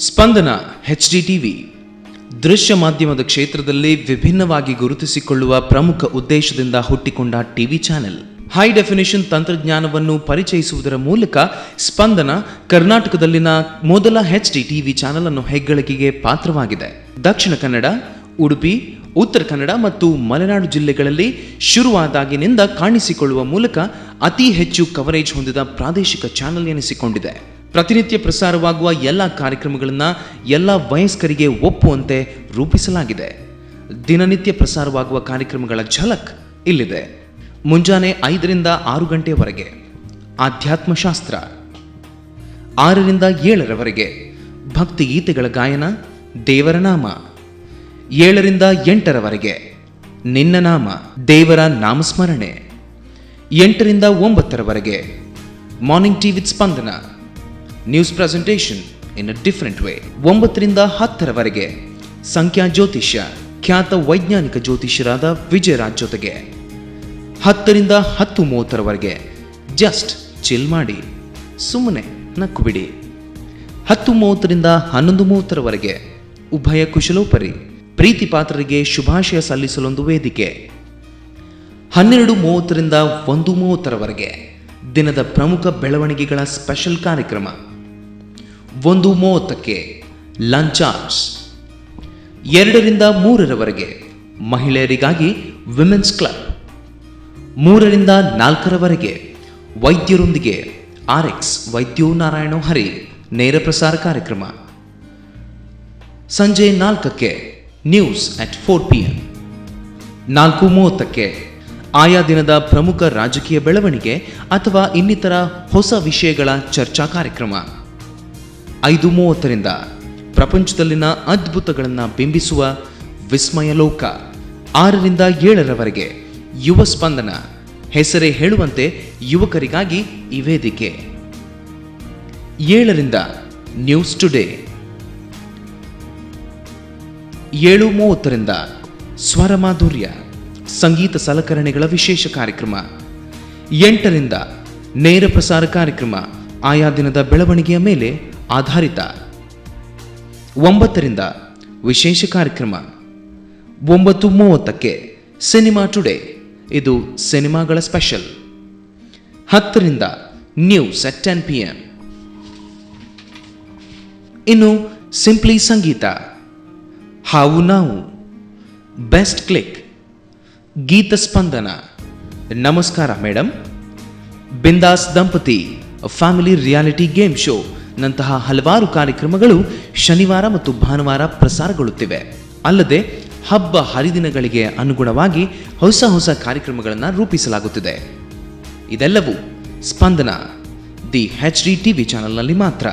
ಸ್ಪಂದನ HD TV ದೃಶ್ಯ ಮಾಧ್ಯಮದ ಕ್ಷೇತ್ರದಲ್ಲಿ ವಿಭಿನ್ನವಾಗಿ ಗುರುತಿಸಿಕೊಳ್ಳುವ ಪ್ರಮುಖ ಉದ್ದೇಶದಿಂದ ಹುಟ್ಟಿಕೊಂಡ ಟಿವಿ ಚಾನೆಲ್. ಹೈ ಡೆಫಿನಿಷನ್ ತಂತ್ರಜ್ಞಾನವನ್ನು ಪರಿಚಯಿಸುವುದರ ಮೂಲಕ ಸ್ಪಂದನ ಕರ್ನಾಟಕದಲ್ಲಿನ ಮೊದಲ HD ಟಿವಿ ಚಾನೆಲ್ ಅನ್ನು ಹೆಗ್ಗಳಿಕೆಗೆ ಪಾತ್ರವಾಗಿದೆ. ದಕ್ಷಿಣ ಕನ್ನಡ, ಉಡುಪಿ, ಉತ್ತರ ಕನ್ನಡ ಮತ್ತು ಮಲೆನಾಡು ಜಿಲ್ಲೆಗಳಲ್ಲಿ ಶುರುವಾದಾಗಿನಿಂದ ಕಾಣಿಸಿಕೊಳ್ಳುವ ಮೂಲಕ ಅತಿ ಹೆಚ್ಚು ಕವರೇಜ್ ಹೊಂದಿದ ಪ್ರಾದೇಶಿಕ ಚಾನೆಲ್ ಎನಿಸಿಕೊಂಡಿದೆ. ಪ್ರತಿನಿತ್ಯ ಪ್ರಸಾರವಾಗುವ ಎಲ್ಲ ಕಾರ್ಯಕ್ರಮಗಳನ್ನು ಎಲ್ಲ ವಯಸ್ಕರಿಗೆ ಒಪ್ಪುವಂತೆ ರೂಪಿಸಲಾಗಿದೆ. ದಿನನಿತ್ಯ ಪ್ರಸಾರವಾಗುವ ಕಾರ್ಯಕ್ರಮಗಳ ಝಲಕ್ ಇಲ್ಲಿದೆ. ಮುಂಜಾನೆ 5ರಿಂದ 6 ಗಂಟೆಯವರೆಗೆ ಆಧ್ಯಾತ್ಮಶಾಸ್ತ್ರ, 6ರಿಂದ 7ರವರೆಗೆ ಭಕ್ತಿಗೀತೆಗಳ ಗಾಯನ, ದೇವರ ನಾಮ, 7ರಿಂದ 8ರವರೆಗೆ ನಿನ್ನ ನಾಮ, ದೇವರ ನಾಮಸ್ಮರಣೆ, 8ರಿಂದ 9ರವರೆಗೆ morning tea with Spandana, news presentation in a different way, 9ರಿಂದ 10ರವರೆಗೆ ಸಂಖ್ಯಾ ಜ್ಯೋತಿಷ್ಯ, ಖ್ಯಾತ ವೈಜ್ಞಾನಿಕ ಜ್ಯೋತಿಷ್ಯರಾದ ವಿಜಯರಾಜ್ ಜೊತೆಗೆ, 10ರಿಂದ 10:30ರವರೆಗೆ ಜಸ್ಟ್ ಚಿಲ್ ಮಾಡಿ ಸುಮ್ಮನೆ ನಕ್ಕು ಬಿಡಿ, 10:30ರಿಂದ 11:30ರವರೆಗೆ ಉಭಯ ಕುಶಲೋಪರಿ, ಪ್ರೀತಿ ಪಾತ್ರರಿಗೆ ಶುಭಾಶಯ ಸಲ್ಲಿಸಲೊಂದು ವೇದಿಕೆ, 12:30ರಿಂದ 1:30ರವರೆಗೆ ದಿನದ ಪ್ರಮುಖ ಬೆಳವಣಿಗೆಗಳ ಸ್ಪೆಷಲ್ ಕಾರ್ಯಕ್ರಮ, 1:30ಕ್ಕೆ ಲಂಚ್ ಅವರ್ಸ್, 2ರಿಂದ 3ರವರೆಗೆ ಮಹಿಳೆಯರಿಗಾಗಿ ವಿಮೆನ್ಸ್ ಕ್ಲಬ್, 3ರಿಂದ 4ರವರೆಗೆ ವೈದ್ಯರೊಂದಿಗೆ RX ವೈದ್ಯೋ ನಾರಾಯಣ ಹರಿ ನೇರ ಪ್ರಸಾರ ಕಾರ್ಯಕ್ರಮ, ಸಂಜೆ 4ಕ್ಕೆ ನ್ಯೂಸ್ ಅಟ್ 4 PM, 4:30ಕ್ಕೆ ಆಯಾ ದಿನದ ಪ್ರಮುಖ ರಾಜಕೀಯ ಬೆಳವಣಿಗೆ ಅಥವಾ ಇನ್ನಿತರ ಹೊಸ ವಿಷಯಗಳ ಚರ್ಚಾ ಕಾರ್ಯಕ್ರಮ, 5:30ರಿಂದ ಪ್ರಪಂಚದಲ್ಲಿನ ಅದ್ಭುತಗಳನ್ನು ಬಿಂಬಿಸುವ ವಿಸ್ಮಯ ಲೋಕ, 6ರಿಂದ 7ರವರೆಗೆ ಯುವ ಸ್ಪಂದನ, ಹೆಸರೇ ಹೇಳುವಂತೆ ಯುವಕರಿಗಾಗಿ ಈ ವೇದಿಕೆ, 7ರಿಂದ ನ್ಯೂಸ್ ಟುಡೇ, 7:30ರಿಂದ ಸ್ವರ ಮಾಧುರ್ಯ ಸಂಗೀತ ಸಲಕರಣೆಗಳ ವಿಶೇಷ ಕಾರ್ಯಕ್ರಮ, 8ರಿಂದ ನೇರ ಪ್ರಸಾರ ಕಾರ್ಯಕ್ರಮ ಆಯಾ ದಿನದ ಬೆಳವಣಿಗೆಯ ಮೇಲೆ ಆಧಾರಿತ, 9ರಿಂದ ವಿಶೇಷ ಕಾರ್ಯಕ್ರಮ, 9:30ಕ್ಕೆ ಸಿನಿಮಾ ಟುಡೇ, ಇದು ಸಿನಿಮಾಗಳ ಸ್ಪೆಷಲ್, 10ರಿಂದ ನ್ಯೂಸ್ ಅಟ್ 10 PM. ಇನ್ನು ಸಿಂಪ್ಲಿ ಸಂಗೀತ, ಹಾವು ನಾವು, ಬೆಸ್ಟ್ ಕ್ಲಿಕ್, ಗೀತ ಸ್ಪಂದನ, ನಮಸ್ಕಾರ ಮೇಡಮ್, ಬಿಂದಾಸ್ ದಂಪತಿ, ಫ್ಯಾಮಿಲಿ ರಿಯಾಲಿಟಿ ಗೇಮ್ ಶೋ ನಂತಹ ಹಲವಾರು ಕಾರ್ಯಕ್ರಮಗಳು ಶನಿವಾರ ಮತ್ತು ಭಾನುವಾರ ಪ್ರಸಾರಗೊಳ್ಳುತ್ತಿವೆ. ಅಲ್ಲದೆ ಹಬ್ಬ ಹರಿದಿನಗಳಿಗೆ ಅನುಗುಣವಾಗಿ ಹೊಸ ಕಾರ್ಯಕ್ರಮಗಳನ್ನು ರೂಪಿಸಲಾಗುತ್ತಿದೆ. ಇದೆಲ್ಲವೂ ಸ್ಪಂದನ ದಿ HD ಟಿವಿ ಚಾನೆಲ್ನಲ್ಲಿ ಮಾತ್ರ.